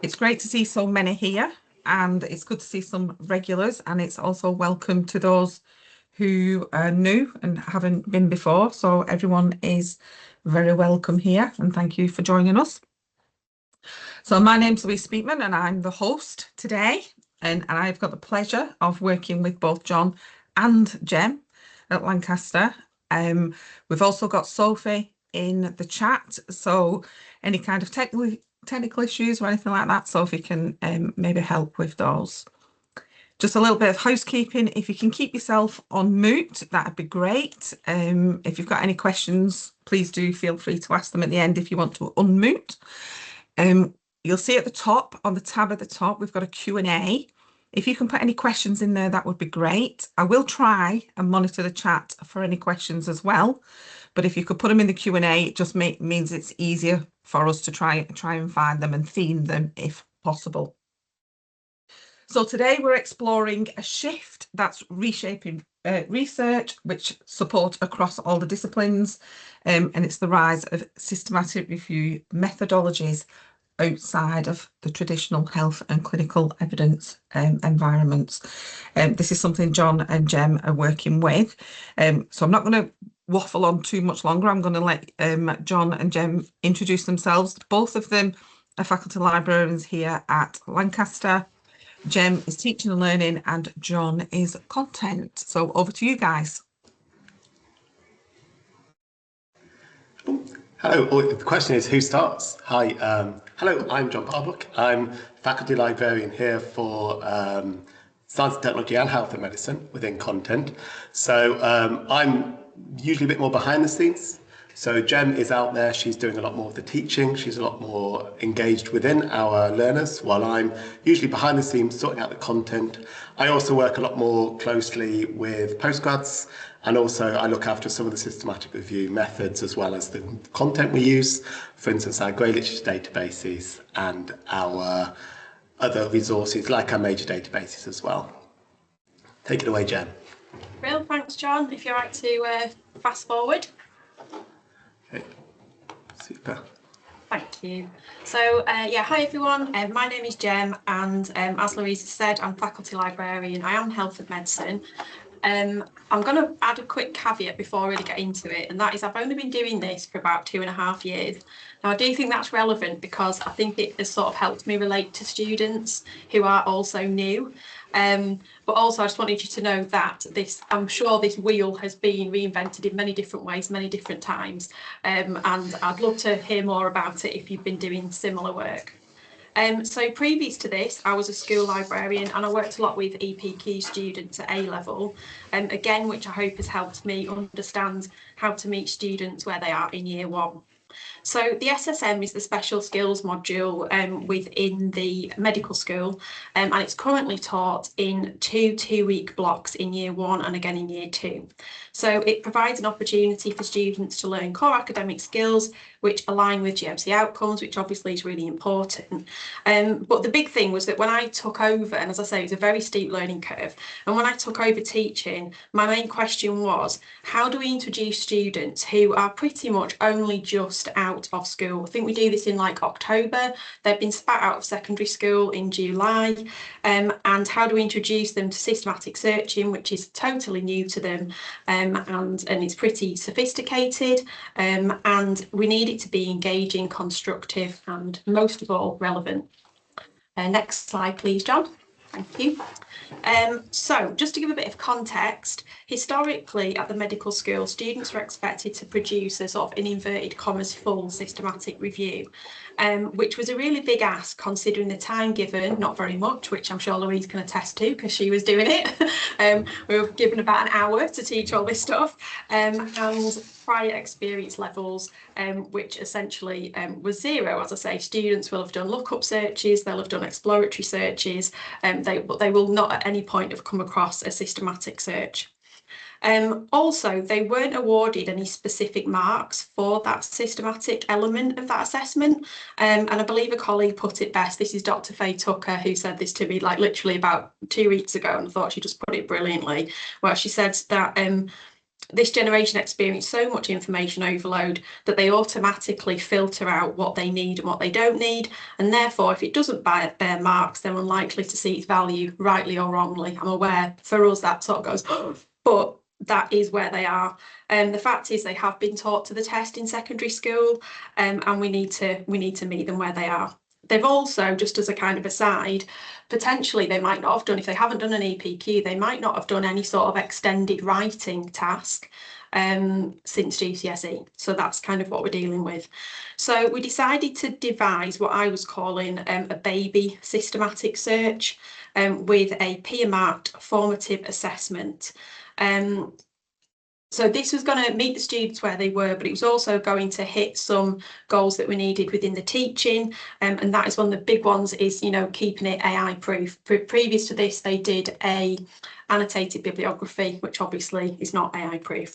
It's great to see so many here, and it's good to see some regulars, and it's also welcome to those who are new and haven't been before. So everyone is very welcome here, and thank you for joining us. So my name's Louise Speakman, and I'm the host today, and I've got the pleasure of working with both John and Jem at Lancaster. We've also got Sophie in the chat, so any kind of technical issues or anything like that, Sophie can maybe help with those. Just a little bit of housekeeping. If you can keep yourself on mute, that'd be great. If you've got any questions, please do feel free to ask them at the end if you want to unmute. You'll see at the top, on the tab at the top, we've got a Q&A. If you can put any questions in there, that would be great. I will try and monitor the chat for any questions as well. But if you could put them in the Q&A, it just means it's easier for us to try and find them and theme them if possible. So today we're exploring a shift that's reshaping research, which support across all the disciplines, and it's the rise of systematic review methodologies outside of the traditional health and clinical evidence environments. This is something John and Jem are working with. So I'm not going to waffle on too much longer. I'm going to let John and Jem introduce themselves. Both of them are faculty librarians here at Lancaster. Jem is teaching and learning, and John is content. So over to you guys. Hello, the question is who starts? Hi, hello, I'm John Barbrook. I'm faculty librarian here for science and technology and health and medicine within content. So I'm usually a bit more behind the scenes. So Jem is out there, she's doing a lot more of the teaching, she's a lot more engaged within our learners, while I'm usually behind the scenes sorting out the content. I also work a lot more closely with postgrads, and also I look after some of the systematic review methods as well as the content we use, for instance, our grey literature databases and our other resources like our major databases as well. Take it away, Jem. Real, thanks, John. If you're right to fast forward. Okay. Super. Thank you. So yeah, hi everyone. My name is Jem, and as Louisa said, I'm faculty librarian. I am health and medicine. I'm going to add a quick caveat before I really get into it, and that is I've only been doing this for about 2.5 years. Now, I do think that's relevant because I think it has sort of helped me relate to students who are also new. But also I just wanted you to know that I'm sure this wheel has been reinvented in many different ways, many different times. And I'd love to hear more about it if you've been doing similar work. So previous to this, I was a school librarian and I worked a lot with EPQ students at A-level, again, which I hope has helped me understand how to meet students where they are in year 1. So the SSM is the special skills module within the medical school, and it's currently taught in two-week blocks in year 1 and again in year 2. So it provides an opportunity for students to learn core academic skills which align with GMC outcomes, which obviously is really important. But the big thing was that when I took over, and as I say, it's a very steep learning curve, and when I took over teaching, my main question was, how do we introduce students who are pretty much only just out of school? I think we do this in like October. They've been spat out of secondary school in July. And how do we introduce them to systematic searching, which is totally new to them, and it's pretty sophisticated, and we need it to be engaging, constructive, and most of all, relevant. Next slide, please, John. Thank you. So just to give a bit of context, historically at the medical school, students were expected to produce a sort of, in inverted commas, full systematic review, which was a really big ask considering the time given, not very much, which I'm sure Louise can attest to because she was doing it. We were given about an hour to teach all this stuff, and prior experience levels, which essentially was 0. As I say, students will have done lookup searches, they'll have done exploratory searches, but they will not at any point have come across a systematic search. Also, they weren't awarded any specific marks for that systematic element of that assessment. And I believe a colleague put it best. This is Dr. Faye Tucker, who said this to me like literally about 2 weeks ago, and I thought she just put it brilliantly, where she said that this generation experience so much information overload that they automatically filter out what they need and what they don't need, and therefore if it doesn't bear marks, they're unlikely to see its value, rightly or wrongly. I'm aware for us that sort of goes, but that is where they are. And the fact is they have been taught to the test in secondary school, and we need to meet them where they are. They've also, just as a kind of aside, potentially they might not have done, if they haven't done an EPQ, they might not have done any sort of extended writing task since GCSE. So that's kind of what we're dealing with. So we decided to devise what I was calling a baby systematic search with a peer-marked formative assessment. So this was going to meet the students where they were, but it was also going to hit some goals that were needed within the teaching. And that is one of the big ones is, you know, keeping it AI proof. Previous to this, they did a annotated bibliography, which obviously is not AI proof.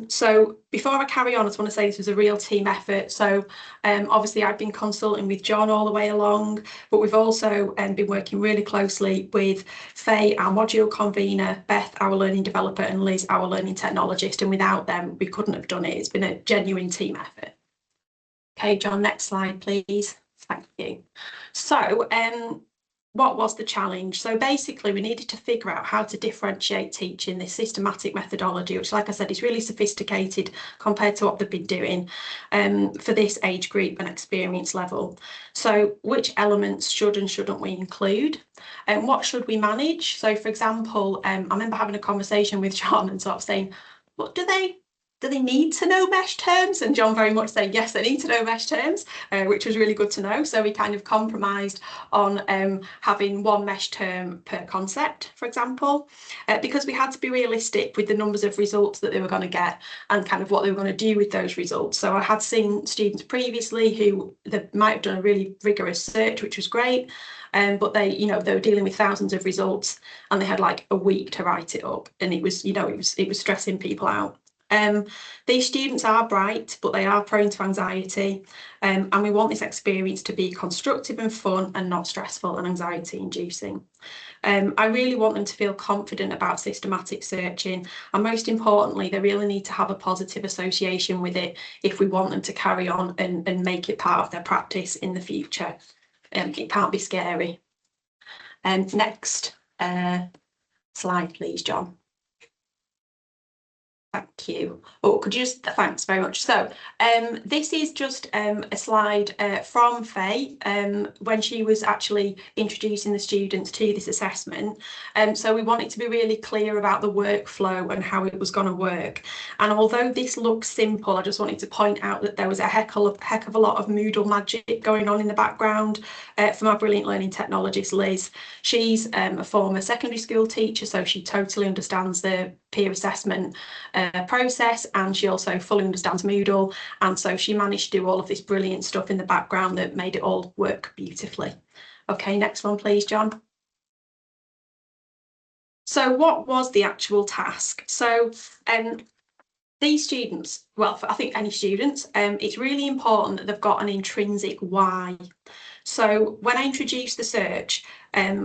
So before I carry on, I just want to say this was a real team effort. So obviously I've been consulting with John all the way along, but we've also been working really closely with Faye, our module convener, Beth, our learning developer, and Liz, our learning technologist. And without them, we couldn't have done it. It's been a genuine team effort. Okay, John, next slide, please. Thank you. So what was the challenge? So basically we needed to figure out how to differentiate teaching this systematic methodology, which, like I said, is really sophisticated compared to what they've been doing for this age group and experience level. So which elements should and shouldn't we include? And what should we manage? So for example, I remember having a conversation with John and sort of saying, what do they need to know mesh terms? And John very much said, yes, they need to know mesh terms, which was really good to know. So we kind of compromised on having one mesh term per concept, for example, because we had to be realistic with the numbers of results that they were going to get and kind of what they were going to do with those results. So I had seen students previously who they might have done a really rigorous search, which was great, but they, you know, they were dealing with thousands of results and they had like a week to write it up, and it was, you know, it was stressing people out. These students are bright, but they are prone to anxiety, and we want this experience to be constructive and fun and not stressful and anxiety inducing. I really want them to feel confident about systematic searching, and most importantly, they really need to have a positive association with it if we want them to carry on and make it part of their practice in the future. It can't be scary. Next slide, please, John. Thank you. Oh, could you just, thanks very much. So this is just a slide from Faye when she was actually introducing the students to this assessment. So we wanted to be really clear about the workflow and how it was going to work. And although this looks simple, I just wanted to point out that there was a heck of a lot of Moodle magic going on in the background from our brilliant learning technologist, Liz. She's a former secondary school teacher, so she totally understands the peer assessment process, and she also fully understands Moodle, and so she managed to do all of this brilliant stuff in the background that made it all work beautifully. Okay, next one please, John. So what was the actual task? So these students, well, I think any students, it's really important that they've got an intrinsic why. So when I introduce the search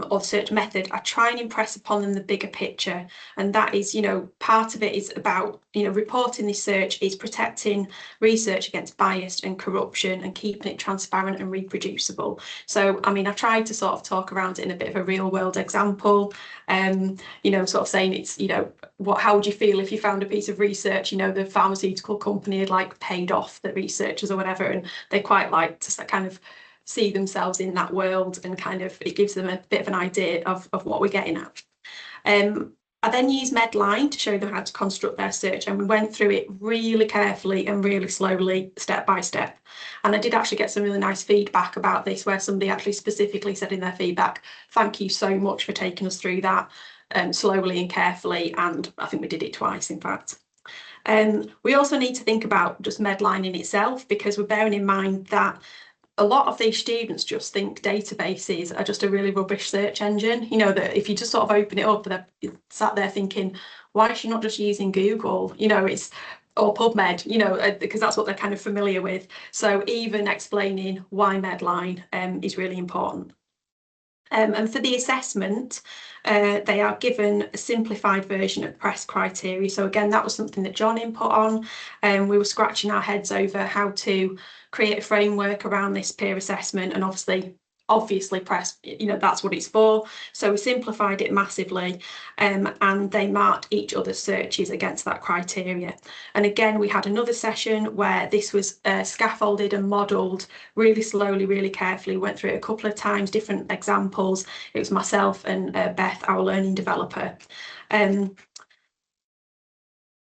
or search method, I try and impress upon them the bigger picture. And that is, you know, part of it is about, you know, reporting this search is protecting research against bias and corruption and keeping it transparent and reproducible. So, I mean, I tried to sort of talk around it in a bit of a real world example, you know, sort of saying it's, you know, how would you feel if you found a piece of research, you know, the pharmaceutical company had like paid off the researchers or whatever, and they quite like to kind of see themselves in that world, and kind of it gives them a bit of an idea of what we're getting at. I then used Medline to show them how to construct their search, and we went through it really carefully and really slowly, step by step. And I did actually get some really nice feedback about this, where somebody actually specifically said in their feedback, thank you so much for taking us through that slowly and carefully, and I think we did it twice in fact. We also need to think about just Medline in itself, because we're bearing in mind that a lot of these students just think databases are just a really rubbish search engine. You know, that if you just sort of open it up, they're sat there thinking, why is she not just using Google? You know, it's, or PubMed, you know, because that's what they're kind of familiar with. So even explaining why Medline is really important. And for the assessment, they are given a simplified version of PRESS criteria. So again, that was something that John input on, and we were scratching our heads over how to create a framework around this peer assessment, and obviously PRESS, that's what it's for. So we simplified it massively, and they marked each other's searches against that criteria. And again, we had another session where this was scaffolded and modelled really slowly, really carefully. We went through it a couple of times, different examples. It was myself and Beth, our learning developer.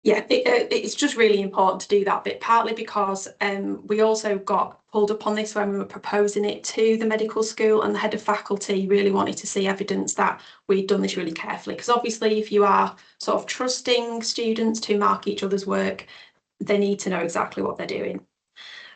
Yeah, it's just really important to do that bit, partly because we also got pulled up on this when we were proposing it to the medical school, and the head of faculty really wanted to see evidence that we'd done this really carefully. Because obviously, if you are sort of trusting students to mark each other's work, they need to know exactly what they're doing.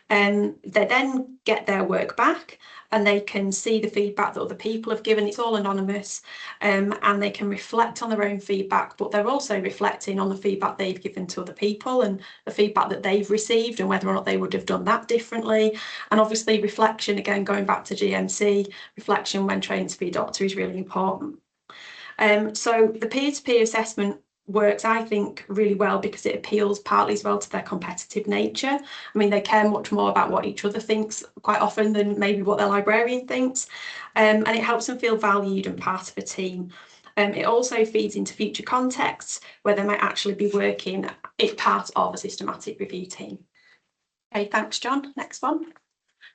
They then get their work back, and they can see the feedback that other people have given. It's all anonymous, and they can reflect on their own feedback, but they're also reflecting on the feedback they've given to other people and the feedback that they've received and whether or not they would have done that differently. And obviously reflection, again, going back to GMC, reflection when training to be a doctor is really important. So the peer-to-peer assessment works, I think, really well because it appeals partly as well to their competitive nature. I mean, they care much more about what each other thinks quite often than maybe what their librarian thinks, and it helps them feel valued and part of a team. It also feeds into future contexts where they might actually be working as part of a systematic review team. Okay, thanks, John. Next one.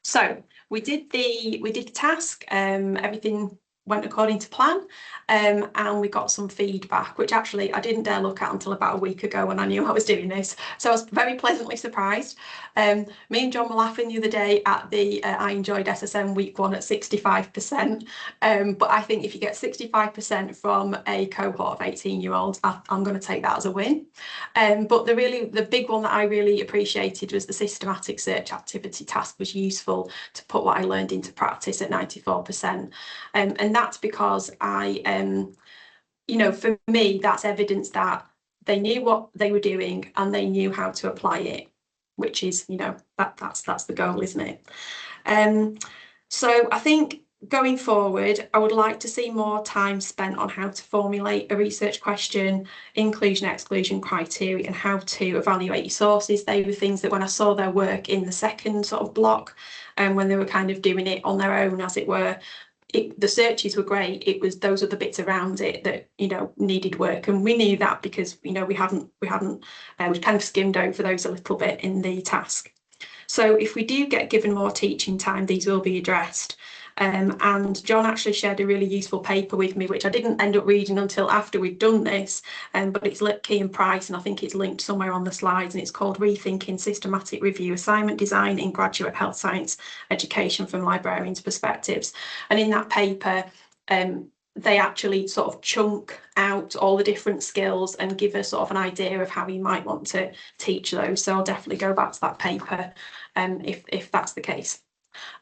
So we did the task, everything went according to plan, and we got some feedback, which actually I didn't dare look at until about a week ago when I knew I was doing this. So I was very pleasantly surprised. Me and John were laughing the other day at the I enjoyed SSM week 1 at 65%. But I think if you get 65% from a cohort of 18-year-olds, I'm going to take that as a win. But the big one that I really appreciated was the systematic search activity task was useful to put what I learned into practice at 94%. And that's because for me, that's evidence that they knew what they were doing and they knew how to apply it, which is, that's the goal, isn't it? So I think going forward, I would like to see more time spent on how to formulate a research question, inclusion, exclusion criteria, and how to evaluate your sources. They were things that when I saw their work in the second sort of block, and when they were kind of doing it on their own, as it were, the searches were great. It was those other bits around it that needed work, and we knew that because we kind of skimmed over those a little bit in the task. So if we do get given more teaching time, these will be addressed. And John actually shared a really useful paper with me, which I didn't end up reading until after we'd done this, but it's Key and Price, and I think it's linked somewhere on the slides, and it's called Rethinking Systematic Review Assignment Design in Graduate Health Science Education from Librarians' Perspectives. And in that paper, they actually sort of chunk out all the different skills and give us sort of an idea of how you might want to teach those. So I'll definitely go back to that paper if that's the case.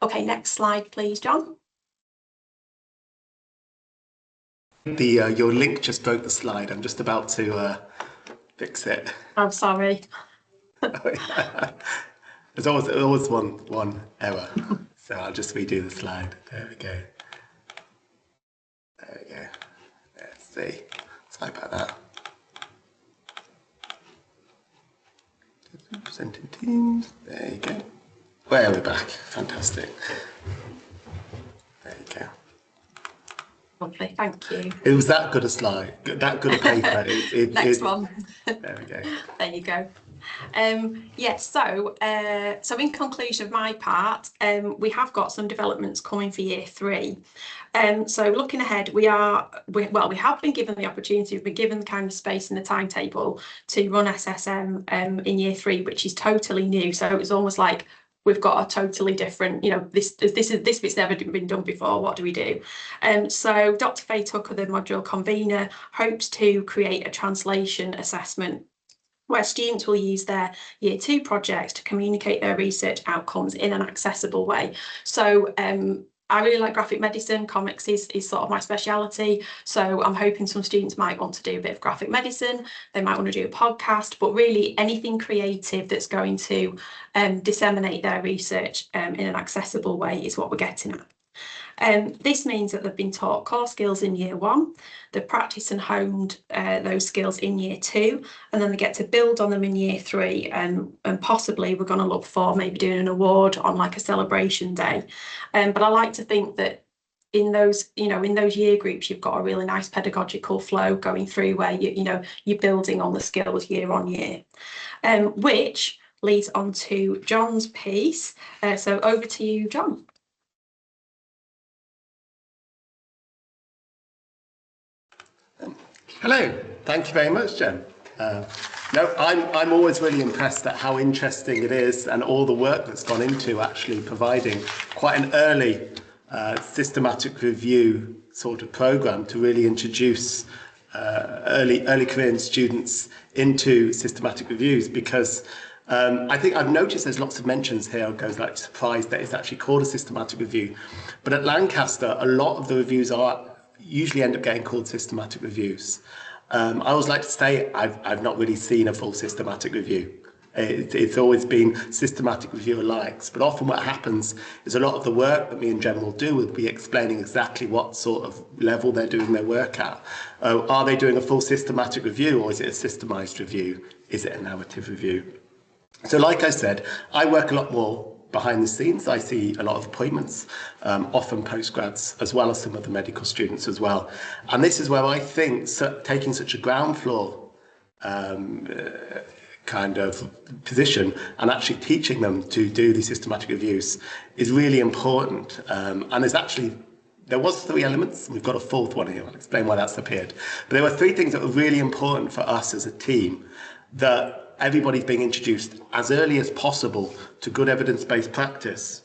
Okay, next slide, please, John. Your link just broke the slide. I'm just about to fix it. I'm sorry. There's always one error. So I'll just redo the slide. There we go. There we go. Let's see. Sorry about that. Presenting teams. There you go. Well, we're back. Fantastic. There you go. Lovely, thank you. It was that good a slide, that good a paper. Next one. There we go. There you go. Yes, so in conclusion of my part, we have got some developments coming for year 3. So looking ahead, we have been given the opportunity, we've been given the kind of space in the timetable to run SSM in year 3, which is totally new. So it's almost like we've got a totally different, this bit's never been done before. What do we do? So Dr. Faye Tucker, the module convener, hopes to create a translation assessment where students will use their year 2 projects to communicate their research outcomes in an accessible way. So I really like graphic medicine. Comics is sort of my speciality. So I'm hoping some students might want to do a bit of graphic medicine. They might want to do a podcast, but really anything creative that's going to disseminate their research in an accessible way is what we're getting at. This means that they've been taught core skills in year 1, they've practiced and honed those skills in year 2, and then they get to build on them in year 3, and possibly we're going to look for maybe doing an award on like a celebration day. But I like to think that in those, in those year groups, you've got a really nice pedagogical flow going through where you're building on the skills year on year, which leads on to John's piece. So over to you, John. Hello, thank you very much, Jen. No, I'm always really impressed at how interesting it is and all the work that's gone into actually providing quite an early systematic review sort of program to really introduce early career students into systematic reviews, because I think I've noticed there's lots of mentions here. I was like surprised that it's actually called a systematic review, but at Lancaster a lot of the reviews usually end up getting called systematic reviews. I always like to say I've not really seen a full systematic review. It's always been systematic review alikes, but often what happens is a lot of the work that me and Jen will do will be explaining exactly what sort of level they're doing their work at. Are they doing a full systematic review, or is it a systemised review? Is it a narrative review? So like I said, I work a lot more behind the scenes. I see a lot of appointments, often postgrads, as well as some of the medical students as well. And this is where I think taking such a ground floor kind of position and actually teaching them to do these systematic reviews is really important. And there was 3 elements. We've got a 4th one here. I'll explain why that's appeared. But there were 3 things that were really important for us as a team, that everybody's being introduced as early as possible to good evidence-based practice.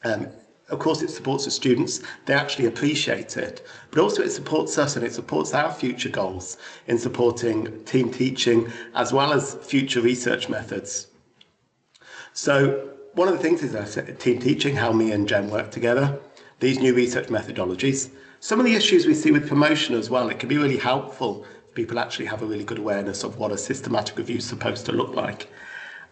Of course, it supports the students. They actually appreciate it. But also it supports us, and it supports our future goals in supporting team teaching as well as future research methods. So one of the things is team teaching, how me and Jen work together, these new research methodologies. Some of the issues we see with promotion as well, it can be really helpful if people actually have a really good awareness of what a systematic review is supposed to look like.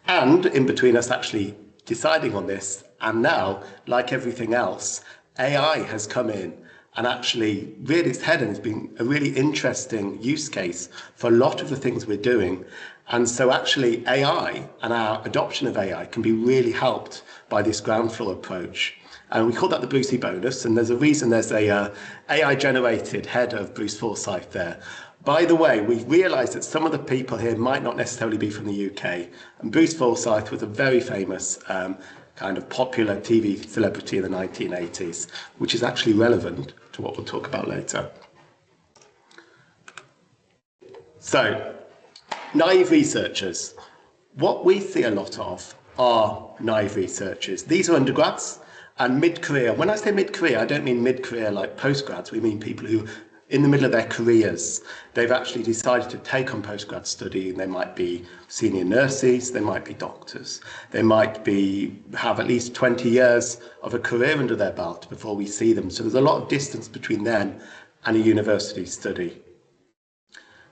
And in between us actually deciding on this, and now, like everything else, AI has come in and actually reared its head and has been a really interesting use case for a lot of the things we're doing. And so actually AI and our adoption of AI can be really helped by this ground floor approach. And we call that the Brucey bonus, and there's a reason there's a AI-generated head of Bruce Forsyth there. By the way, we've realised that some of the people here might not necessarily be from the UK, and Bruce Forsyth was a very famous kind of popular TV celebrity in the 1980s, which is actually relevant to what we'll talk about later. So, naive researchers. What we see a lot of are naive researchers. These are undergrads and mid-career. When I say mid-career, I don't mean mid-career like postgrads. We mean people who, in the middle of their careers, they've actually decided to take on postgrad study. They might be senior nurses, they might be doctors, they might have at least 20 years of a career under their belt before we see them. So there's a lot of distance between them and a university study.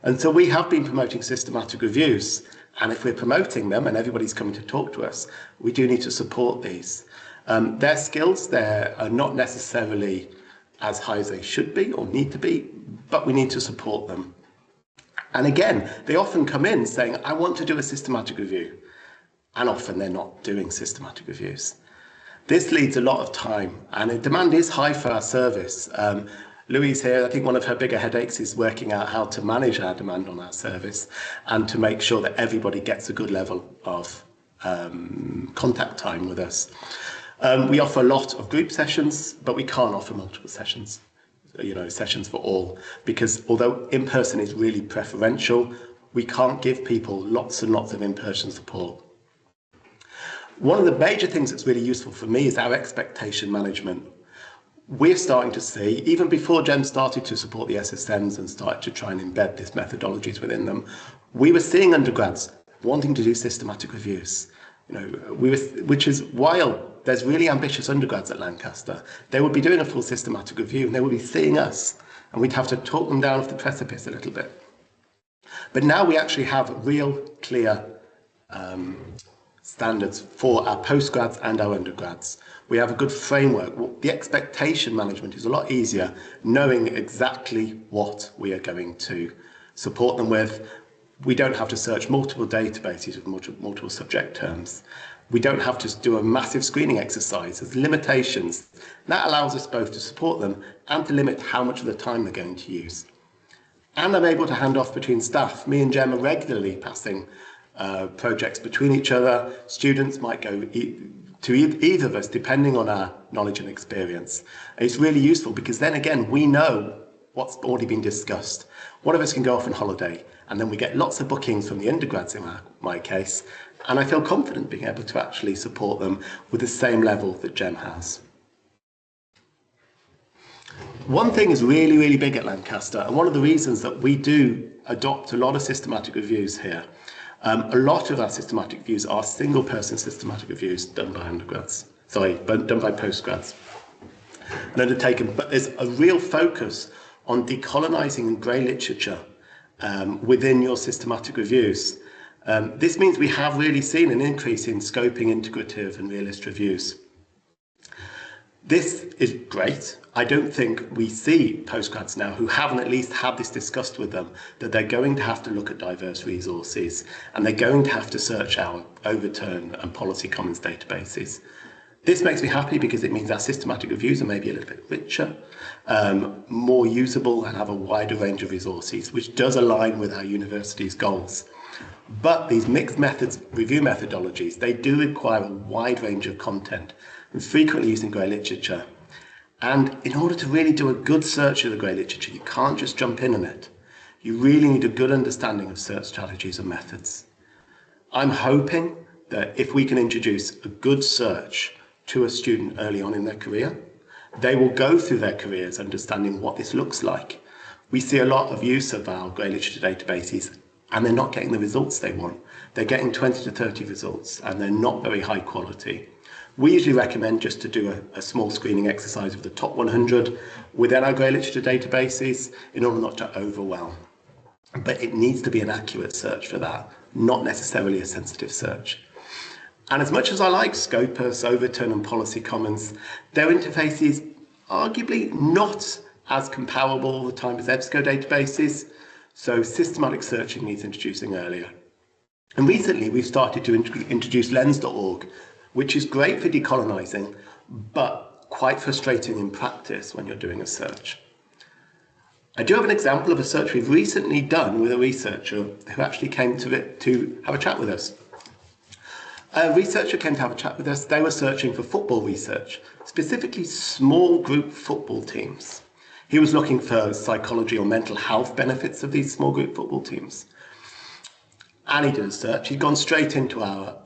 And so we have been promoting systematic reviews, and if we're promoting them and everybody's coming to talk to us, we do need to support these. Their skills there are not necessarily as high as they should be or need to be, but we need to support them. And again, they often come in saying, I want to do a systematic review. And often they're not doing systematic reviews. This leads a lot of time, and the demand is high for our service. Louise here, I think one of her bigger headaches is working out how to manage our demand on our service and to make sure that everybody gets a good level of contact time with us. We offer a lot of group sessions, but we can't offer multiple sessions, sessions for all, because although in-person is really preferential, we can't give people lots and lots of in-person support. One of the major things that's really useful for me is our expectation management. We're starting to see, even before Jen started to support the SSMs and started to try and embed these methodologies within them, we were seeing undergrads wanting to do systematic reviews. Which is while there's really ambitious undergrads at Lancaster, they would be doing a full systematic review and they would be seeing us, and we'd have to talk them down off the precipice a little bit. But now we actually have real, clear standards for our postgrads and our undergrads. We have a good framework. The expectation management is a lot easier, knowing exactly what we are going to support them with. We don't have to search multiple databases with multiple subject terms. We don't have to do a massive screening exercise. There's limitations. That allows us both to support them and to limit how much of the time they're going to use. And I'm able to hand off between staff. Me and Jem are regularly passing projects between each other. Students might go to either of us, depending on our knowledge and experience. And it's really useful because then again, we know what's already been discussed. One of us can go off on holiday, and then we get lots of bookings from the undergrads in my case, and I feel confident being able to actually support them with the same level that Jem has. One thing is really, really big at Lancaster, and one of the reasons that we do adopt a lot of systematic reviews here. A lot of our systematic reviews are single-person systematic reviews done by done by postgrads and undertaken, but there's a real focus on decolonizing and grey literature within your systematic reviews. This means we have really seen an increase in scoping, integrative and realist reviews. This is great. I don't think we see postgrads now who haven't at least had this discussed with them, that they're going to have to look at diverse resources and they're going to have to search our overturn and policy commons databases. This makes me happy because it means our systematic reviews are maybe a little bit richer, more usable and have a wider range of resources, which does align with our university's goals. But these mixed methods review methodologies, they do require a wide range of content and frequently using grey literature. And in order to really do a good search of the grey literature, you can't just jump in on it. You really need a good understanding of search strategies and methods. I'm hoping that if we can introduce a good search to a student early on in their career, they will go through their careers understanding what this looks like. We see a lot of use of our grey literature databases and they're not getting the results they want. They're getting 20 to 30 results and they're not very high quality. We usually recommend just to do a small screening exercise of the top 100 within our grey literature databases in order not to overwhelm. But it needs to be an accurate search for that, not necessarily a sensitive search. And as much as I like Scopus, Overturn and Policy Commons, their interfaces arguably not as comparable all the time as EBSCO databases, so systematic searching needs introducing earlier. And recently we've started to introduce lens.org, which is great for decolonizing, but quite frustrating in practice when you're doing a search. I do have an example of a search we've recently done with a researcher who actually came to have a chat with us. A researcher came to have a chat with us. They were searching for football research, specifically small group football teams. He was looking for psychology or mental health benefits of these small group football teams. And he did a search. He'd gone straight into our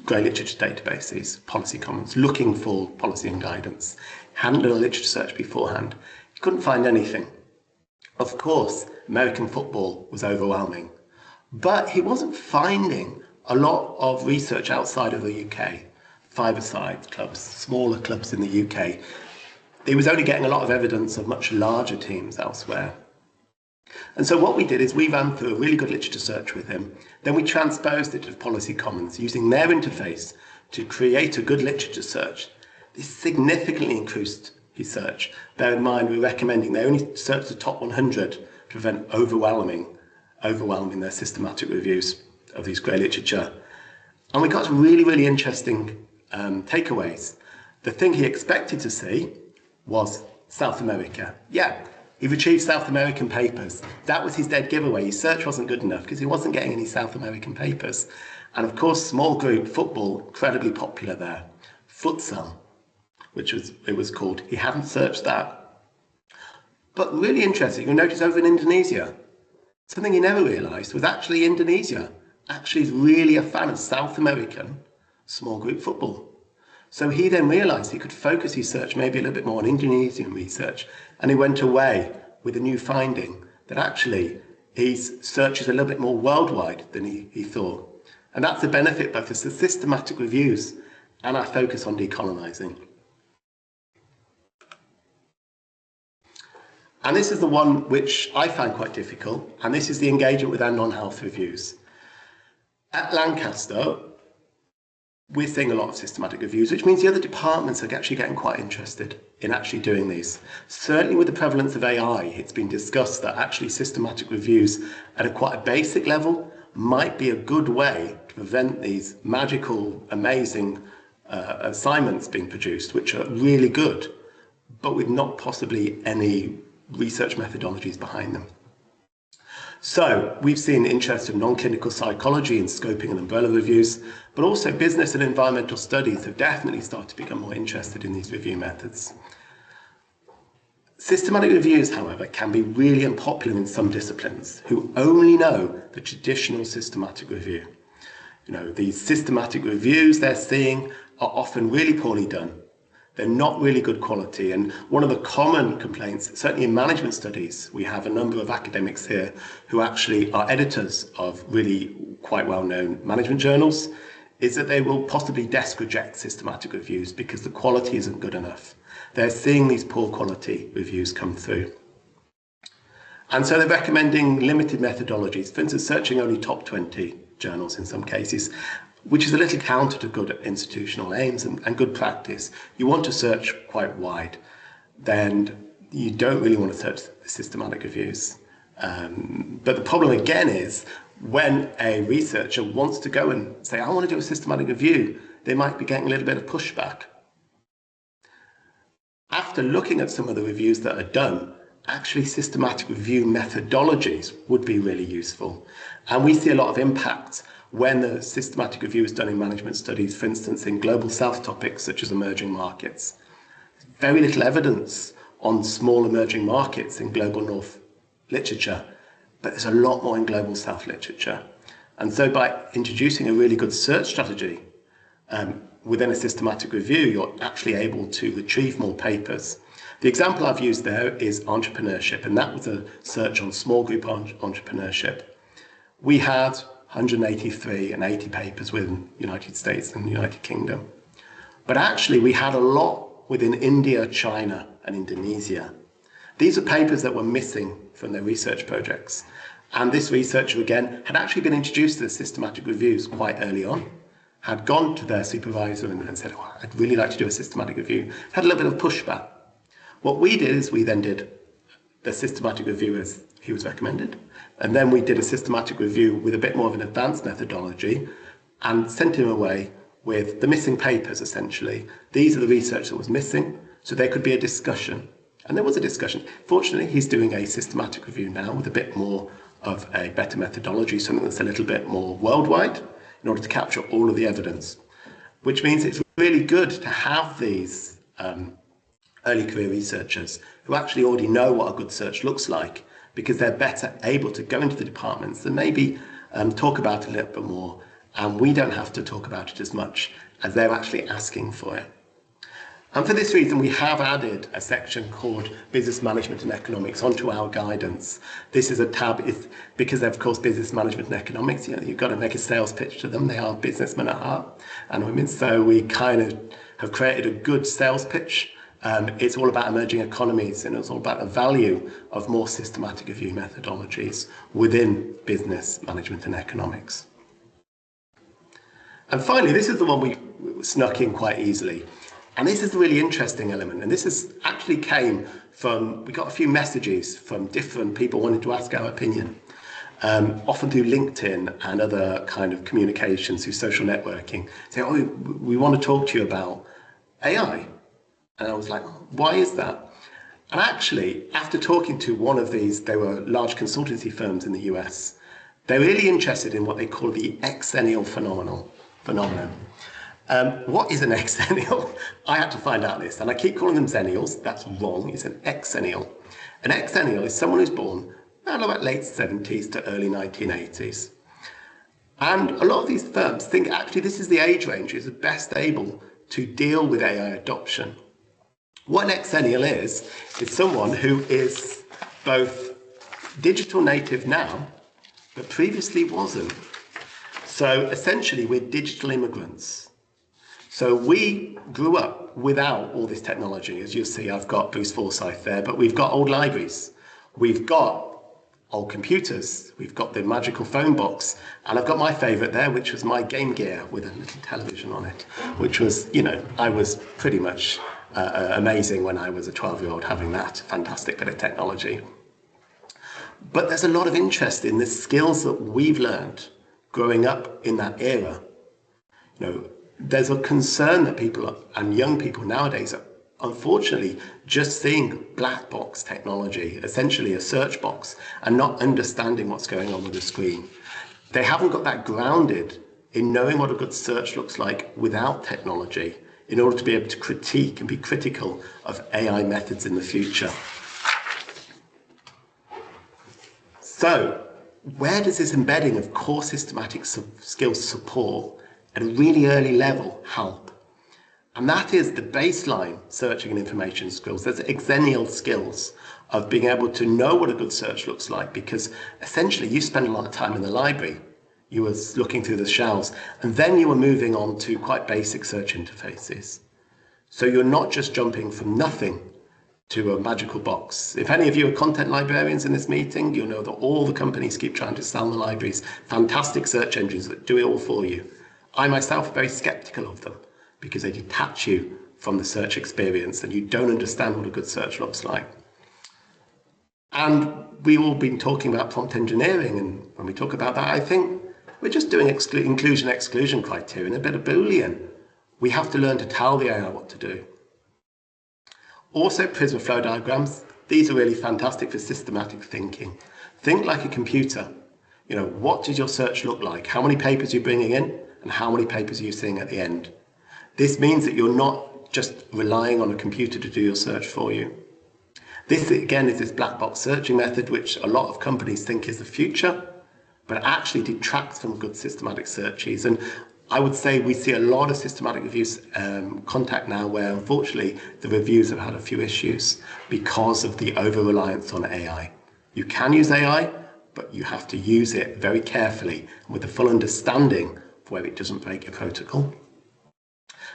grey literature databases, policy commons, looking for policy and guidance. Hadn't done a literature search beforehand. He couldn't find anything. Of course, American football was overwhelming, but he wasn't finding a lot of research outside of the UK, five-a-side clubs, smaller clubs in the UK. He was only getting a lot of evidence of much larger teams elsewhere. And so what we did is we ran through a really good literature search with him. Then we transposed it to Policy Commons using their interface to create a good literature search. This significantly increased his search. Bear in mind, we're recommending they only search the top 100 to prevent overwhelming their systematic reviews of these grey literature. And we got some really, really interesting takeaways. The thing he expected to see was South America. Yeah, he retrieved South American papers. That was his dead giveaway. His search wasn't good enough because he wasn't getting any South American papers. And of course, small group football, incredibly popular there. Futsal, which it was called. He hadn't searched that. But really interesting, you'll notice over in Indonesia, something he never realised was actually Indonesia actually is really a fan of South American small group football. So he then realised he could focus his search maybe a little bit more on Indonesian research, and he went away with a new finding that actually his search is a little bit more worldwide than he thought. And that's the benefit both of the systematic reviews and our focus on decolonizing. And this is the one which I find quite difficult, and this is the engagement with our non-health reviews. At Lancaster, we're seeing a lot of systematic reviews, which means the other departments are actually getting quite interested in actually doing these. Certainly with the prevalence of AI, it's been discussed that actually systematic reviews at a quite a basic level might be a good way to prevent these magical, amazing assignments being produced, which are really good, but with not possibly any research methodologies behind them. So we've seen interest in non-clinical psychology in scoping and umbrella reviews, but also business and environmental studies have definitely started to become more interested in these review methods. Systematic reviews, however, can be really unpopular in some disciplines who only know the traditional systematic review. You know, these systematic reviews they're seeing are often really poorly done. They're not really good quality, and one of the common complaints, certainly in management studies, we have a number of academics here who actually are editors of really quite well-known management journals, is that they will possibly desk reject systematic reviews because the quality isn't good enough. They're seeing these poor quality reviews come through. And so they're recommending limited methodologies, for instance, searching only top 20 journals in some cases, which is a little counter to good institutional aims and good practice. You want to search quite wide, then you don't really want to search the systematic reviews. But the problem again is when a researcher wants to go and say, I want to do a systematic review, they might be getting a little bit of pushback. After looking at some of the reviews that are done, actually systematic review methodologies would be really useful. And we see a lot of impact when the systematic review is done in management studies, for instance, in global south topics such as emerging markets. Very little evidence on small emerging markets in global north literature, but there's a lot more in global south literature. And so by introducing a really good search strategy within a systematic review, you're actually able to retrieve more papers. The example I've used there is entrepreneurship, and that was a search on small group entrepreneurship. We had 183 and 80 papers within the United States and the United Kingdom. But actually we had a lot within India, China and Indonesia. These are papers that were missing from their research projects. And this researcher again had actually been introduced to the systematic reviews quite early on, had gone to their supervisor and said, oh, I'd really like to do a systematic review, had a little bit of pushback. What we did is we then did the systematic review as he was recommended. And then we did a systematic review with a bit more of an advanced methodology and sent him away with the missing papers, essentially. These are the research that was missing, so there could be a discussion. And there was a discussion. Fortunately, he's doing a systematic review now with a bit more of a better methodology, something that's a little bit more worldwide in order to capture all of the evidence, which means it's really good to have these early career researchers who actually already know what a good search looks like, because they're better able to go into the departments and maybe talk about it a little bit more, and we don't have to talk about it as much as they're actually asking for it. And for this reason, we have added a section called Business Management and Economics onto our guidance. This is a tab, because of course business management and economics, you know, you've got to make a sales pitch to them. They are businessmen at heart and women, so we kind of have created a good sales pitch. It's all about emerging economies, and it's all about the value of more systematic review methodologies within business management and economics. And finally, this is the one we snuck in quite easily. And this is the really interesting element. And this is actually came from, we got a few messages from different people wanting to ask our opinion, often through LinkedIn and other kind of communications, through social networking, say, oh, we want to talk to you about AI. And I was like, why is that? And actually, after talking to one of these, they were large consultancy firms in the US, they're really interested in what they call the Xennial phenomenon. What is an Xennial? I had to find out this, and I keep calling them Xennials. That's wrong. It's an Xennial. An Xennial is someone who's born around about late 70s to early 1980s. And a lot of these firms think actually this is the age range is best able to deal with AI adoption. What an Xennial is someone who is both digital native now, but previously wasn't. So essentially, we're digital immigrants. So we grew up without all this technology. As you'll see, I've got Bruce Forsyth there, but we've got old libraries. We've got old computers. We've got the magical phone box, and I've got my favourite there, which was my Game Gear with a little television on it, which was, you know, I was pretty much amazing when I was a 12-year-old having that fantastic bit of technology. But there's a lot of interest in the skills that we've learned growing up in that era. You know, there's a concern that people and young people nowadays are unfortunately just seeing black box technology, essentially a search box, and not understanding what's going on with the screen. They haven't got that grounded in knowing what a good search looks like without technology in order to be able to critique and be critical of AI methods in the future. So, where does this embedding of core systematic skills support at a really early level help? And that is the baseline searching and information skills. There's Xennial skills of being able to know what a good search looks like, because essentially you spend a lot of time in the library. You were looking through the shelves, and then you were moving on to quite basic search interfaces. So you're not just jumping from nothing to a magical box. If any of you are content librarians in this meeting, you'll know that all the companies keep trying to sell the libraries fantastic search engines that do it all for you. I myself am very skeptical of them, because they detach you from the search experience and you don't understand what a good search looks like. And we've all been talking about prompt engineering, and when we talk about that, I think we're just doing inclusion-exclusion criteria, a bit of Boolean. We have to learn to tell the AI what to do. Also, Prisma flow diagrams. These are really fantastic for systematic thinking. Think like a computer. You know, what does your search look like? How many papers are you bringing in, and how many papers are you seeing at the end? This means that you're not just relying on a computer to do your search for you. This, again, is this black box searching method, which a lot of companies think is the future, but actually detracts from good systematic searches. And I would say we see a lot of systematic reviews contact now where, unfortunately, the reviews have had a few issues because of the over-reliance on AI. You can use AI, but you have to use it very carefully with a full understanding of where it doesn't break your protocol.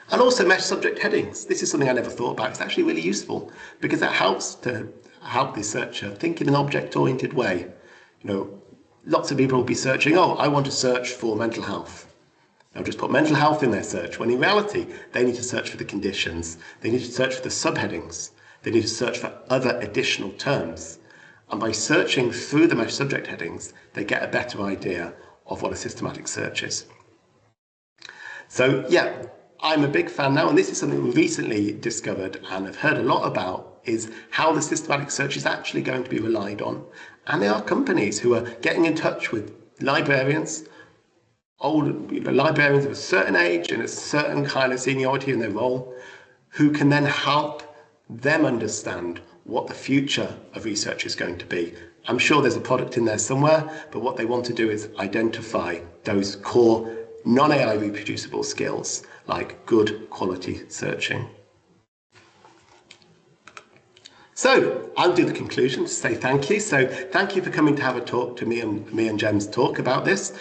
And also mesh subject headings. This is something I never thought about. It's actually really useful because that helps to help the searcher think in an object-oriented way. You know, lots of people will be searching, oh, I want to search for mental health. They'll just put mental health in their search, when in reality, they need to search for the conditions. They need to search for the subheadings. They need to search for other additional terms. And by searching through the mesh subject headings, they get a better idea of what a systematic search is. So, yeah. I'm a big fan now, and this is something we recently discovered and have heard a lot about, is how the systematic search is actually going to be relied on. And there are companies who are getting in touch with librarians, librarians of a certain age and a certain kind of seniority in their role, who can then help them understand what the future of research is going to be. I'm sure there's a product in there somewhere, but what they want to do is identify those core non-AI reproducible skills like good quality searching. So I'll do the conclusion to say thank you. So thank you for coming to have a talk to me and Jem's talk about this.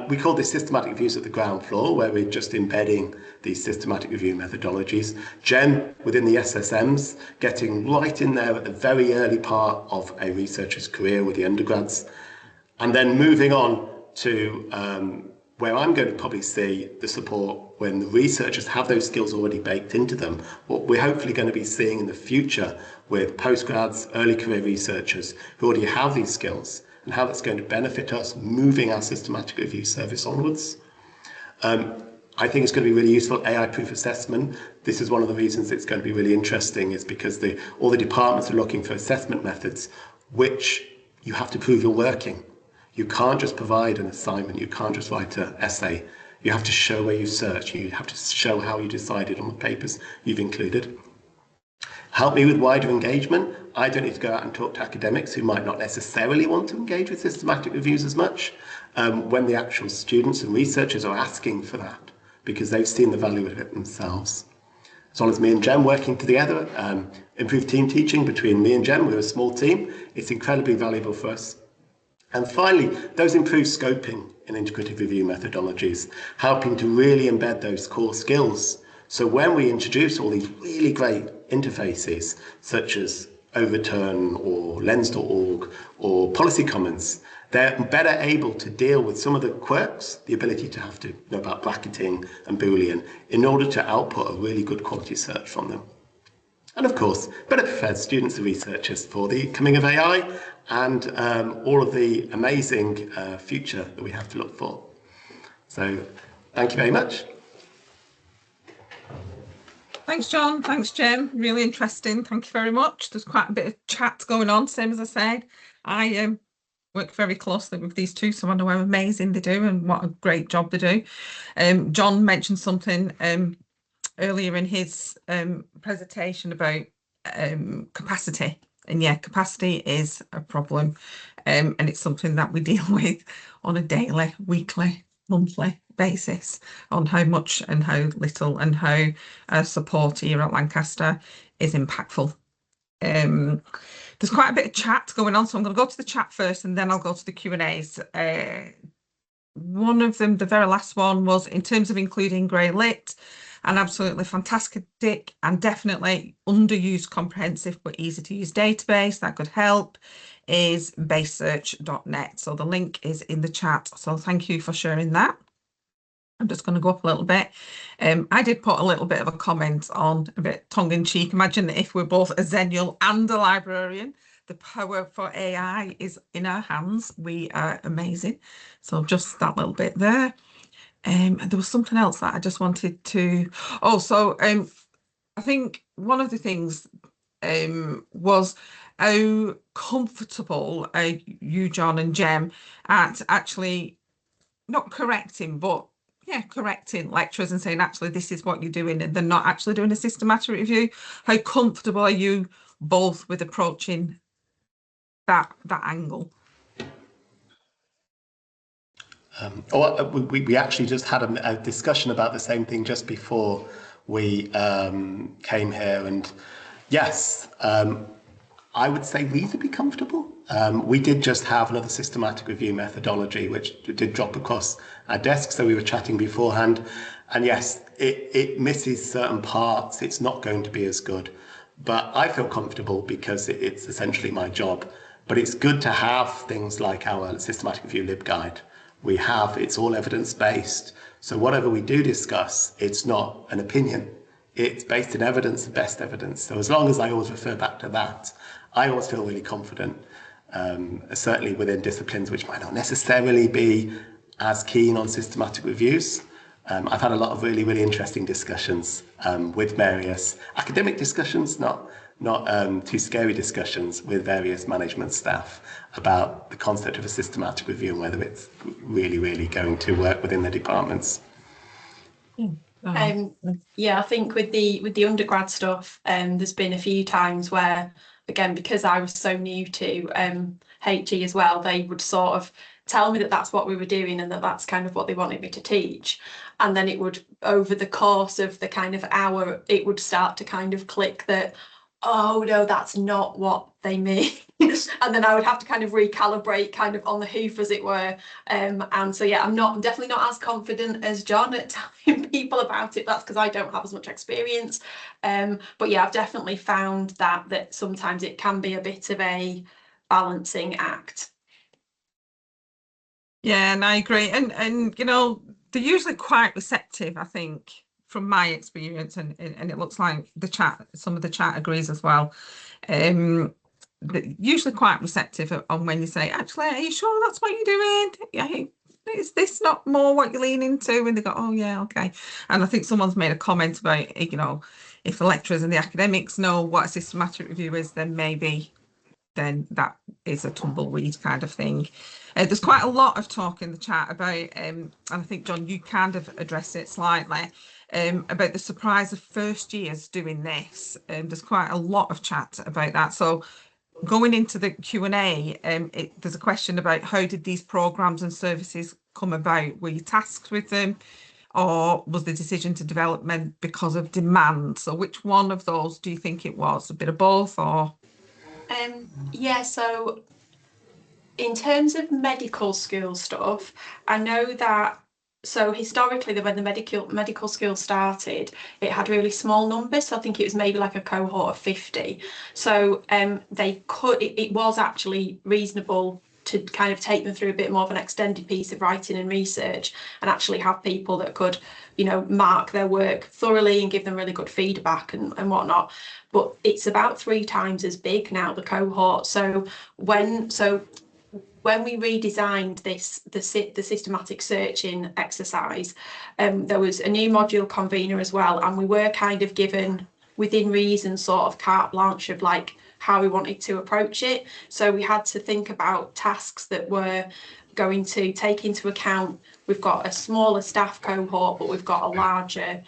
We call this systematic reviews at the ground floor, where we're just embedding these systematic review methodologies. Jem within the SSMs, getting right in there at the very early part of a researcher's career with the undergrads, and then moving on to where I'm going to probably see the support when the researchers have those skills already baked into them. What we're hopefully going to be seeing in the future with postgrads, early career researchers who already have these skills, and how that's going to benefit us moving our systematic review service onwards. I think it's going to be really useful. AI proof assessment. This is one of the reasons it's going to be really interesting, is because all the departments are looking for assessment methods which you have to prove you're working. You can't just provide an assignment, you can't just write an essay. You have to show where you search, you have to show how you decided on the papers you've included. Help me with wider engagement. I don't need to go out and talk to academics who might not necessarily want to engage with systematic reviews as much, when the actual students and researchers are asking for that, because they've seen the value of it themselves. As long as me and Jem working together, improved team teaching between me and Jem, we're a small team, it's incredibly valuable for us. And finally, those improved scoping in integrative review methodologies, helping to really embed those core skills. So when we introduce all these really great interfaces, such as Overturn or Lens.org or Policy Commons, they're better able to deal with some of the quirks, the ability to have to know about bracketing and Boolean, in order to output a really good quality search from them. And of course, better prepared students and researchers for the coming of AI and all of the amazing future that we have to look for. So thank you very much. Thanks, John. Thanks, Jem. Really interesting. Thank you very much. There's quite a bit of chat going on, same as I said. I work very closely with these two, so I know how amazing they do and what a great job they do. John mentioned something earlier in his presentation about capacity. And yeah, capacity is a problem. And it's something that we deal with on a daily, weekly, monthly basis on how much and how little and how support here at Lancaster is impactful. There's quite a bit of chat going on, so I'm going to go to the chat first and then I'll go to the Q&As. One of them, the very last one, was in terms of including grey lit, an absolutely fantastic and definitely underused, comprehensive but easy to use database that could help is basesearch.net. So the link is in the chat. So thank you for sharing that. I'm just going to go up a little bit. I did put a little bit of a comment on, a bit tongue-in-cheek. Imagine that if we're both a Xennial and a librarian, the power for AI is in our hands. We are amazing. So just that little bit there. There was something else that I just wanted to... Oh, so I think one of the things was how comfortable you, John and Jem, at actually not correcting, but yeah, correcting lecturers and saying, actually, this is what you're doing, and they're not actually doing a systematic review. How comfortable are you both with approaching that angle? We actually just had a discussion about the same thing just before we came here, and yes, I would say reasonably comfortable. We did just have another systematic review methodology, which did drop across our desk, so we were chatting beforehand. And yes, it misses certain parts. It's not going to be as good. But I feel comfortable because it's essentially my job. But it's good to have things like our systematic review LibGuide. It's all evidence-based. So whatever we do discuss, it's not an opinion. It's based in evidence, the best evidence. So as long as I always refer back to that, I always feel really confident, certainly within disciplines which might not necessarily be as keen on systematic reviews. I've had a lot of really, really interesting discussions with various academic discussions, not too scary discussions with various management staff about the concept of a systematic review and whether it's really, really going to work within the departments. Yeah, I think with the undergrad stuff, there's been a few times where, again, because I was so new to HE as well, they would sort of tell me that that's what we were doing and that that's kind of what they wanted me to teach. And then it would, over the course of the kind of hour, it would start to kind of click that, oh no, that's not what they mean. And then I would have to kind of recalibrate kind of on the hoof, as it were. And so, yeah, I'm definitely not as confident as John at telling people about it. That's because I don't have as much experience. But yeah, I've definitely found that sometimes it can be a bit of a balancing act. Yeah, and I agree. And you know, they're usually quite receptive, I think, from my experience, and it looks like some of the chat agrees as well. Usually quite receptive on when you say, actually, are you sure that's what you're doing? Yeah, is this not more what you're leaning to? And they go, oh yeah, okay. And I think someone's made a comment about, you know, if the lecturers and the academics know what a systematic review is, then maybe then that is a tumbleweed kind of thing. There's quite a lot of talk in the chat about, and I think, John, you kind of addressed it slightly, about the surprise of first years doing this. There's quite a lot of chat about that. So going into the Q&A, there's a question about how did these programmes and services come about? Were you tasked with them, or was the decision to develop them because of demand? So which one of those do you think it was? A bit of both, or? Yeah, so in terms of medical school stuff, I know that so historically, when the medical school started, it had really small numbers. So I think it was maybe like a cohort of 50. So it was actually reasonable to kind of take them through a bit more of an extended piece of writing and research, and actually have people that could, you know, mark their work thoroughly and give them really good feedback and whatnot. But it's about 3 times as big now, the cohort. So when we redesigned the systematic searching exercise, there was a new module convener as well, and we were kind of given, within reason, sort of carte blanche of like how we wanted to approach it. So we had to think about tasks that were going to take into account, we've got a smaller staff cohort, but we've got a larger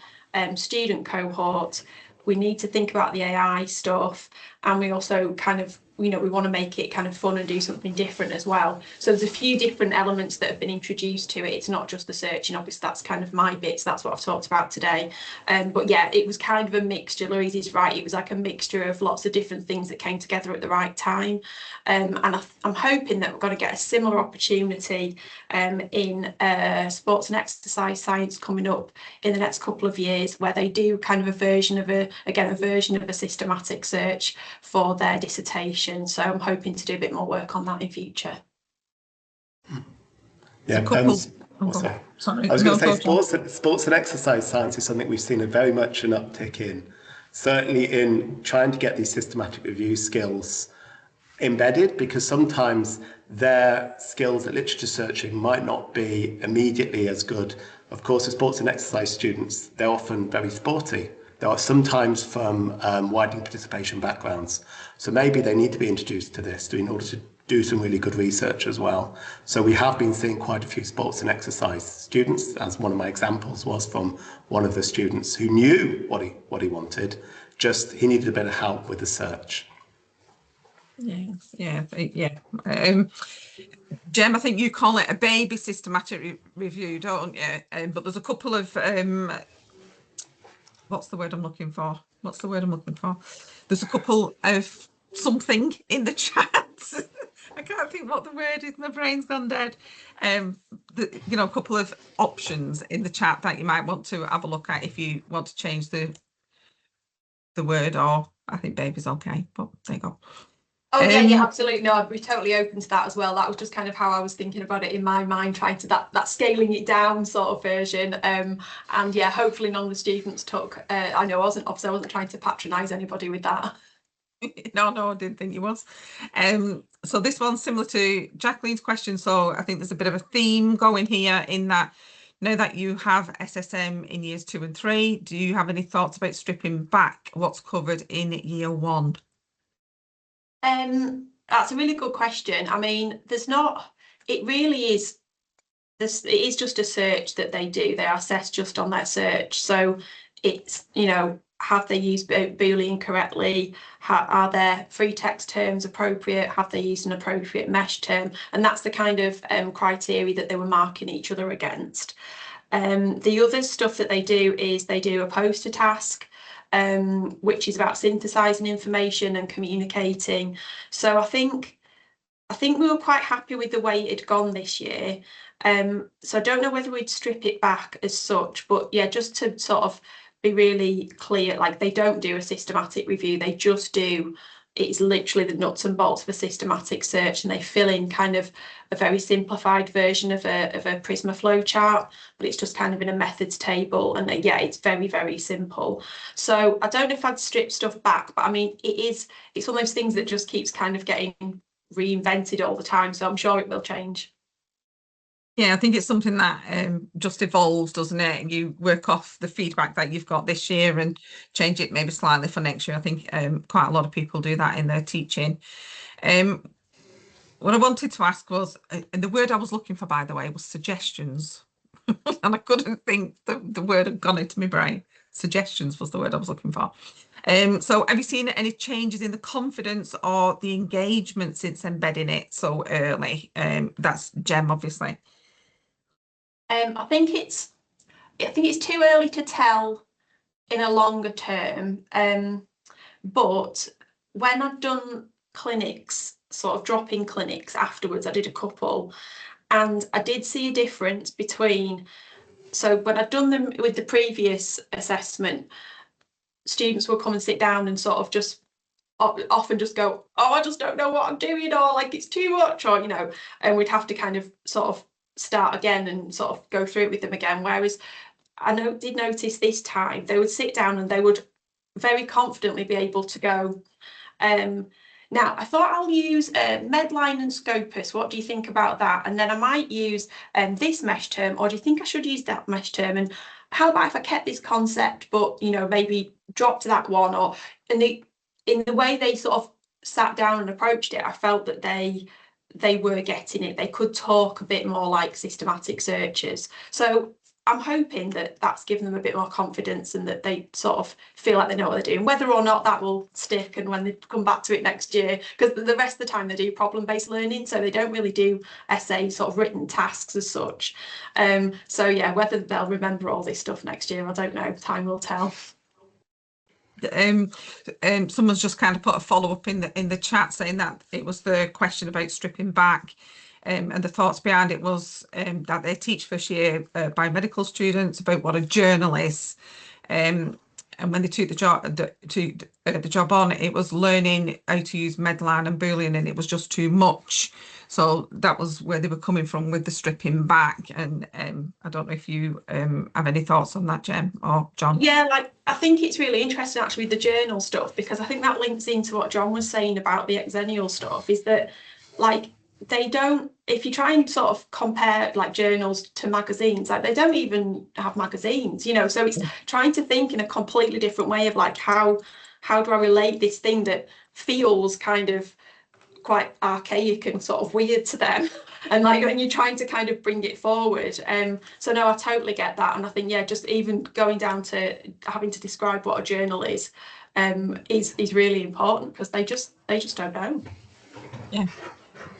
student cohort. We need to think about the AI stuff, and we also kind of, you know, we want to make it kind of fun and do something different as well. So there's a few different elements that have been introduced to it. It's not just the searching, obviously that's kind of my bits, that's what I've talked about today. But yeah, it was kind of a mixture. Louise is right, it was like a mixture of lots of different things that came together at the right time. And I'm hoping that we're going to get a similar opportunity in sports and exercise science coming up in the next couple of years, where they do kind of a version of a systematic search for their dissertation. So I'm hoping to do a bit more work on that in future. Yeah, sorry. I was going to say sports and exercise science is something we've seen very much an uptick in, certainly in trying to get these systematic review skills embedded, because sometimes their skills at literature searching might not be immediately as good. Of course, the sports and exercise students, they're often very sporty. They are sometimes from widening participation backgrounds. So maybe they need to be introduced to this in order to do some really good research as well. So we have been seeing quite a few sports and exercise students, as one of my examples was from one of the students who knew what he wanted, just he needed a bit of help with the search. Yeah. Jem, I think you call it a baby systematic review, don't you? But there's a couple of what's the word I'm looking for? There's a couple of something in the chat. I can't think what the word is. My brain's gone dead. You know, a couple of options in the chat that you might want to have a look at if you want to change the word, or I think baby's okay, but there you go. Oh yeah, absolutely. No, I'd be totally open to that as well. That was just kind of how I was thinking about it in my mind, trying to that scaling it down sort of version. And yeah, hopefully none of the students took. I know I wasn't trying to patronise anybody with that. No, I didn't think it was. So this one's similar to Jacqueline's question. So I think there's a bit of a theme going here in that. Now that you have SSM in years 2 and 3, do you have any thoughts about stripping back what's covered in year 1? That's a really good question. I mean, it really is, it is just a search that they do. They are assessed just on that search. So it's, you know, have they used Boolean correctly? Are their free text terms appropriate? Have they used an appropriate mesh term? And that's the kind of criteria that they were marking each other against. The other stuff that they do is they do a poster task, which is about synthesizing information and communicating. So I think we were quite happy with the way it had gone this year. So I don't know whether we'd strip it back as such, but yeah, just to sort of be really clear, like they don't do a systematic review, they just do, it's literally the nuts and bolts of a systematic search, and they fill in kind of a very simplified version of a Prisma flow chart, but it's just kind of in a methods table, and yeah, it's very, very simple. So I don't know if I'd strip stuff back, but I mean, it's one of those things that just keeps kind of getting reinvented all the time, so I'm sure it will change. Yeah, I think it's something that just evolves, doesn't it? You work off the feedback that you've got this year and change it maybe slightly for next year. I think quite a lot of people do that in their teaching. What I wanted to ask was, and the word I was looking for, by the way, was suggestions. And I couldn't think the word had gone into my brain. Suggestions was the word I was looking for. So have you seen any changes in the confidence or the engagement since embedding it so early? That's Jem, obviously. I think it's too early to tell in a longer term, but when I've done clinics, sort of drop-in clinics afterwards, I did a couple, and I did see a difference between so when I'd done them with the previous assessment, students would come and sit down and sort of just often just go, oh, I just don't know what I'm doing, or like it's too much, or you know, and we'd have to kind of sort of start again and sort of go through it with them again. Whereas I did notice this time they would sit down and they would very confidently be able to go, now I thought I'll use Medline and Scopus. What do you think about that? And then I might use this mesh term, or do you think I should use that mesh term? And how about if I kept this concept, but you know, maybe dropped that one? Or in the way they sort of sat down and approached it, I felt that they were getting it. They could talk a bit more like systematic searchers. So I'm hoping that that's given them a bit more confidence and that they sort of feel like they know what they're doing. Whether or not that will stick and when they come back to it next year, because the rest of the time they do problem-based learning, so they don't really do essay sort of written tasks as such. So yeah, whether they'll remember all this stuff next year, I don't know. Time will tell. Someone's just kind of put a follow-up in the chat saying that it was the question about stripping back, and the thoughts behind it was that they teach first year biomedical students about what a journal is, and when they took the job on, it was learning how to use Medline and Boolean, and it was just too much. So that was where they were coming from with the stripping back. And I don't know if you have any thoughts on that, Jem or John? Yeah, like I think it's really interesting actually the journal stuff, because I think that links into what John was saying about the Xennial stuff, is that like they don't, if you try and sort of compare like journals to magazines, like they don't even have magazines, you know, so it's trying to think in a completely different way of like how do I relate this thing that feels kind of quite archaic and sort of weird to them, and like when you're trying to kind of bring it forward. So no, I totally get that, and I think yeah, just even going down to having to describe what a journal is really important, because they just don't know. Yeah,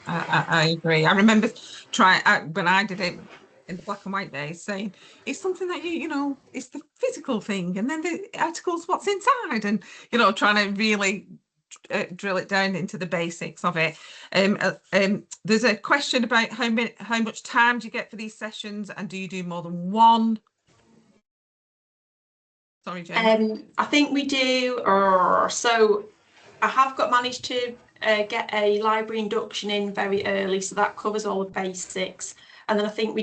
I agree. I remember when I did it in the black and white days, saying it's something that you know, it's the physical thing, and then the article's what's inside, and you know, trying to really drill it down into the basics of it. There's a question about how much time do you get for these sessions, and do you do more than one? Sorry, Jen. I think we do, so I have managed to get a library induction in very early, so that covers all the basics. And then I think we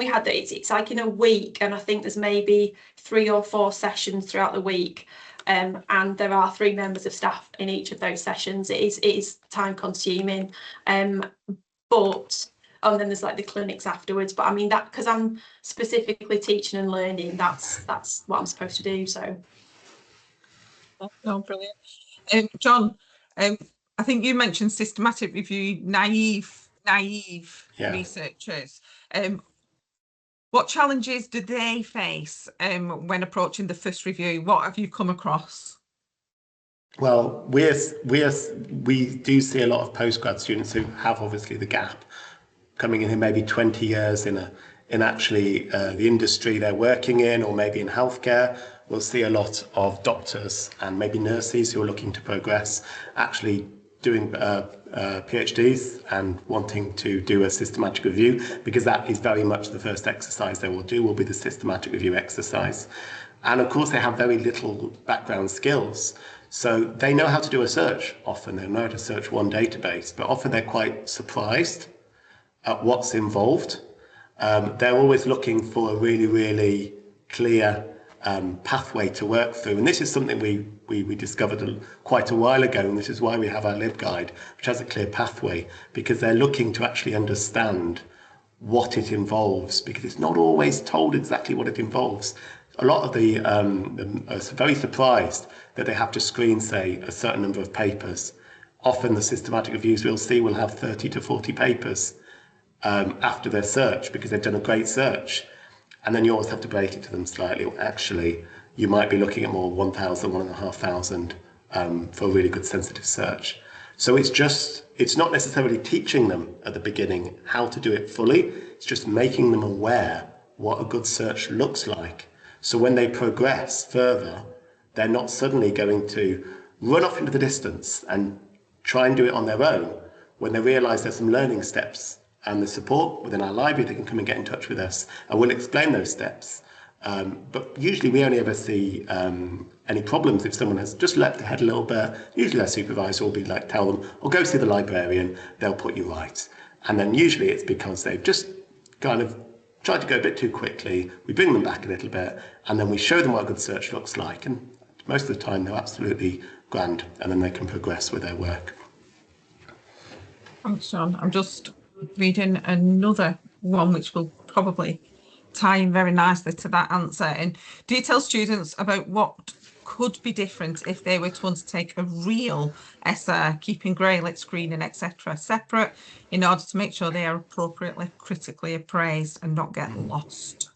had that it's like in a week, and I think there's maybe 3 or 4 sessions throughout the week. And there are 3 members of staff in each of those sessions. It is time consuming, but and then there's like the clinics afterwards. But I mean that because I'm specifically teaching and learning, that's what I'm supposed to do. So. Oh, brilliant. John, I think you mentioned systematic review naive researchers. What challenges do they face when approaching the first review? What have you come across? Well, we do see a lot of postgrad students who have obviously the gap, coming in here maybe 20 years in actually the industry they're working in, or maybe in healthcare. We'll see a lot of doctors and maybe nurses who are looking to progress, actually doing PhDs and wanting to do a systematic review, because that is very much the first exercise they will be the systematic review exercise. And of course, they have very little background skills. So they know how to do a search often. They know how to search one database, but often they're quite surprised at what's involved. They're always looking for a really, really clear pathway to work through. And this is something we discovered quite a while ago, and this is why we have our LibGuide, which has a clear pathway, because they're looking to actually understand what it involves, because it's not always told exactly what it involves. A lot of the are very surprised that they have to screen, say, a certain number of papers. Often the systematic reviews we'll see will have 30 to 40 papers after their search, because they've done a great search. And then you always have to break it to them slightly. Actually, you might be looking at more 1,000, 1,500 for a really good sensitive search. So it's not necessarily teaching them at the beginning how to do it fully. It's just making them aware what a good search looks like. So when they progress further, they're not suddenly going to run off into the distance and try and do it on their own when they realize there's some learning steps and the support within our library, they can come and get in touch with us, and we'll explain those steps. But usually we only ever see any problems if someone has just leapt ahead a little bit. Usually their supervisor will be like, tell them, or go see the librarian, they'll put you right. And then usually it's because they've just kind of tried to go a bit too quickly. We bring them back a little bit, and then we show them what a good search looks like. And most of the time they're absolutely grand, and then they can progress with their work. Thanks, John. I'm just reading another one which will probably tie in very nicely to that answer. And do you tell students about what could be different if they were to undertake a real SR, keeping grey-lit screening, etc., separate, in order to make sure they are appropriately critically appraised and not get lost?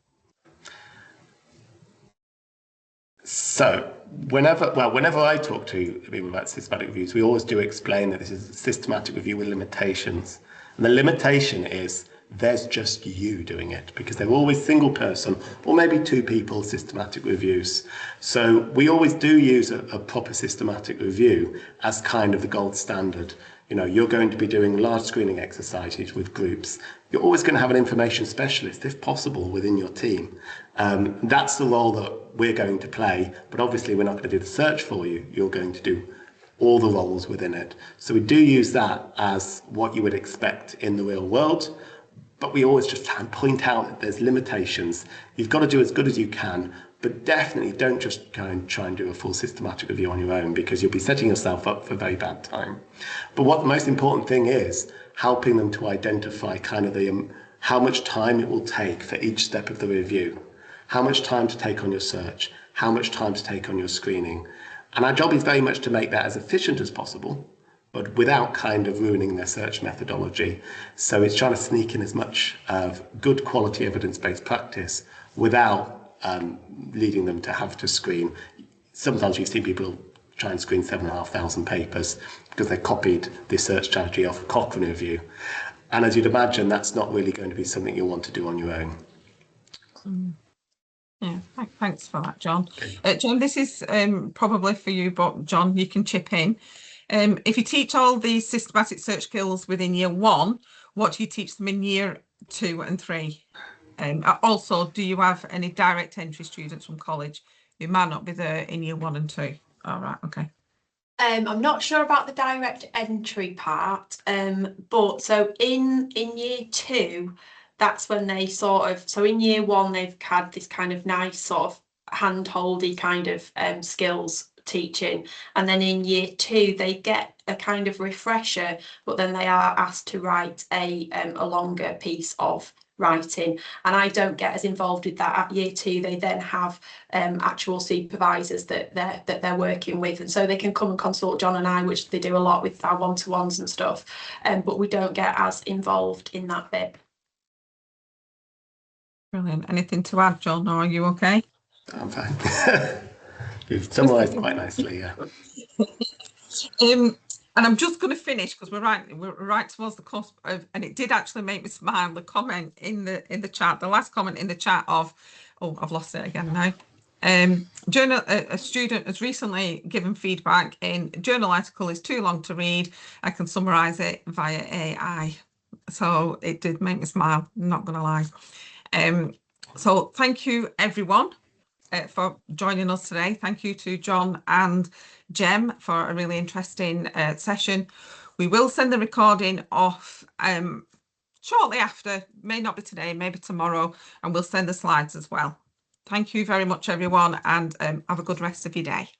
So whenever I talk to people about systematic reviews, we always do explain that this is a systematic review with limitations. And the limitation is there's just you doing it, because they're always single person or maybe two people systematic reviews. So we always do use a proper systematic review as kind of the gold standard. You know, you're going to be doing large screening exercises with groups. You're always going to have an information specialist, if possible, within your team. That's the role that we're going to play, but obviously we're not going to do the search for you. You're going to do all the roles within it. So we do use that as what you would expect in the real world, but we always just try and point out that there's limitations. You've got to do as good as you can, but definitely don't just go and try and do a full systematic review on your own, because you'll be setting yourself up for a very bad time. But what the most important thing is helping them to identify kind of the how much time it will take for each step of the review, how much time to take on your search, how much time to take on your screening. And our job is very much to make that as efficient as possible, but without kind of ruining their search methodology. So it's trying to sneak in as much of good quality evidence-based practice without leading them to have to screen. Sometimes you've seen people try and screen 7,500 papers because they copied the search strategy off a Cochrane review. And as you'd imagine, that's not really going to be something you'll want to do on your own. Yeah, thanks for that, John. John, this is probably for you, but John, you can chip in. If you teach all these systematic search skills within year 1, what do you teach them in year 2 and 3? Also, do you have any direct entry students from college who might not be there in year 1 and 2? All right, okay. I'm not sure about the direct entry part, but so in year 2, that's when they sort of, so in year 1 they've had this kind of nice sort of hand-holdy kind of skills teaching, and then in year 2 they get a kind of refresher, but then they are asked to write a longer piece of writing, and I don't get as involved with that. At year 2 they then have actual supervisors that they're working with, and so they can come and consult John and I, which they do a lot with our one-to-ones and stuff, but we don't get as involved in that bit. Brilliant. Anything to add, John, or are you okay? I'm fine. You've summarised quite nicely, yeah. And I'm just going to finish because we're right towards the cusp of, and it did actually make me smile. The comment in the chat, the last comment in the chat of, oh, I've lost it again now. A student has recently given feedback in journal article is too long to read. I can summarise it via AI. So it did make me smile. I'm not going to lie. So thank you everyone for joining us today. Thank you to John and Jem for a really interesting session. We will send the recording off shortly after, may not be today, maybe tomorrow, and we'll send the slides as well. Thank you very much everyone, and have a good rest of your day.